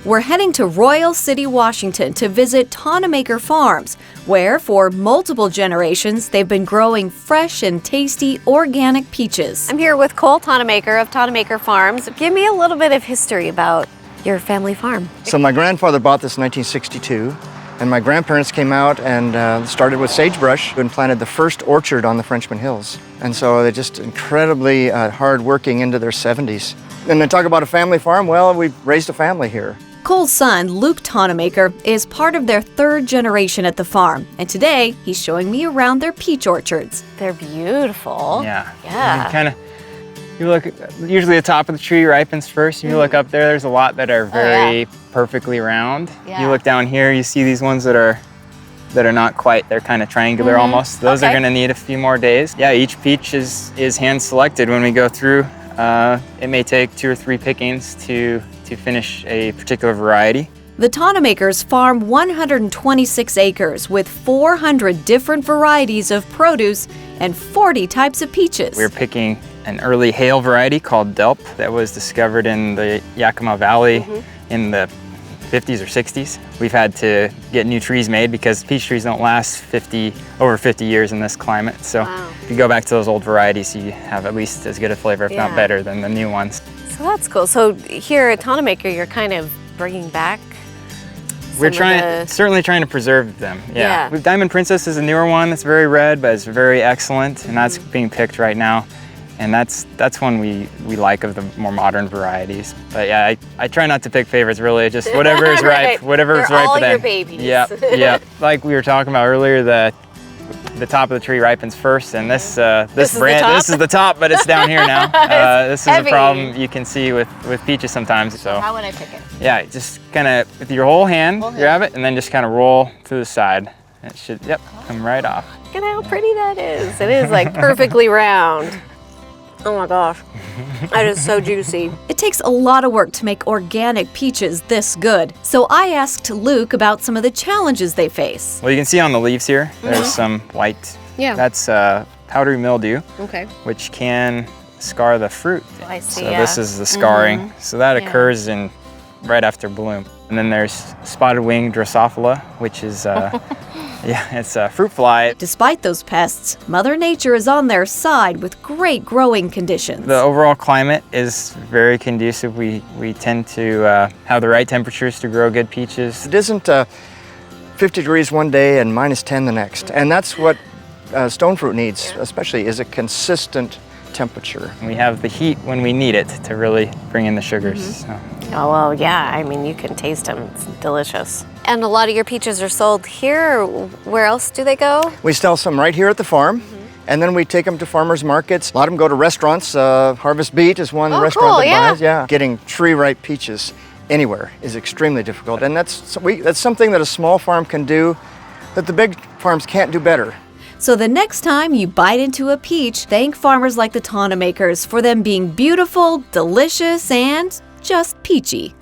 We're heading to Royal City, Washington to visit Tonnemaker Farms, where for multiple generations they've been growing fresh and tasty organic peaches. I'm here with Kole Tonnemaker of Tonnemaker Farms. Give me a little bit of history about your family farm. So my grandfather bought this in 1962, and my grandparents came out and started with sagebrush and planted the first orchard on the Frenchman Hills. And so they're just incredibly hard-working into their 70s. And then talk about a family farm, well, we've raised a family here. Kole's son, Luke Tonnemaker, is part of their third generation at the farm, and today he's showing me around their peach orchards. They're beautiful. Yeah. You look, usually the top of the tree ripens first. You look up there, there's a lot that are very perfectly round. Yeah. You look down here, you see these ones that are not quite, they're kind of triangular almost. Those are gonna need a few more days. Yeah, each peach is hand selected when we go through. It may take 2 or 3 pickings to finish a particular variety. The Tonnemakers farm 126 acres with 400 different varieties of produce and 40 types of peaches. We're picking an early hail variety called Delp that was discovered in the Yakima Valley in the 50s or 60s. We've had to get new trees made because peach trees don't last over 50 years in this climate. So if you go back to those old varieties, you have at least as good a flavor, if not better, than the new ones. So that's cool. So here at Tonnemaker, you're kind of bringing back We're certainly trying to preserve them. Yeah. Diamond Princess is a newer one that's very red, but it's very excellent, and that's being picked right now. And that's one we like of the more modern varieties. But yeah, I try not to pick favorites really, just whatever is ripe, whatever is ripe for them. They're all your babies. Yeah. Like we were talking about earlier, the top of the tree ripens first, and this is the top, but it's down here now. This is heavy. A problem you can see with peaches sometimes. So how would I pick it? yeah, just kind of with your whole hand, grab it, and then just kind of roll through the side. It should, come right off. Look at how pretty that is. It is like perfectly round. Oh my gosh, that is so juicy. It takes a lot of work to make organic peaches this good, so I asked Luke about some of the challenges they face. Well, you can see on the leaves here, there's some white. Yeah. That's powdery mildew, which can scar the fruit. I see, So this is the scarring. So that occurs right after bloom. And then there's spotted wing Drosophila, which is it's a fruit fly. Despite those pests, Mother Nature is on their side with great growing conditions. The overall climate is very conducive. We tend to have the right temperatures to grow good peaches. It isn't 50 degrees one day and -10 the next. And that's what stone fruit needs, especially, is a consistent temperature. We have the heat when we need it to really bring in the sugars. So. Oh, well, yeah, I mean, you can taste them. It's delicious. And a lot of your peaches are sold here. Where else do they go? We sell some right here at the farm, and then we take them to farmers markets. A lot of them go to restaurants. Harvest Beat is one restaurant that buys. Yeah. Getting tree-ripe peaches anywhere is extremely difficult, and that's something that a small farm can do that the big farms can't do better. So the next time you bite into a peach, thank farmers like the Tonnemakers for them being beautiful, delicious, and just peachy.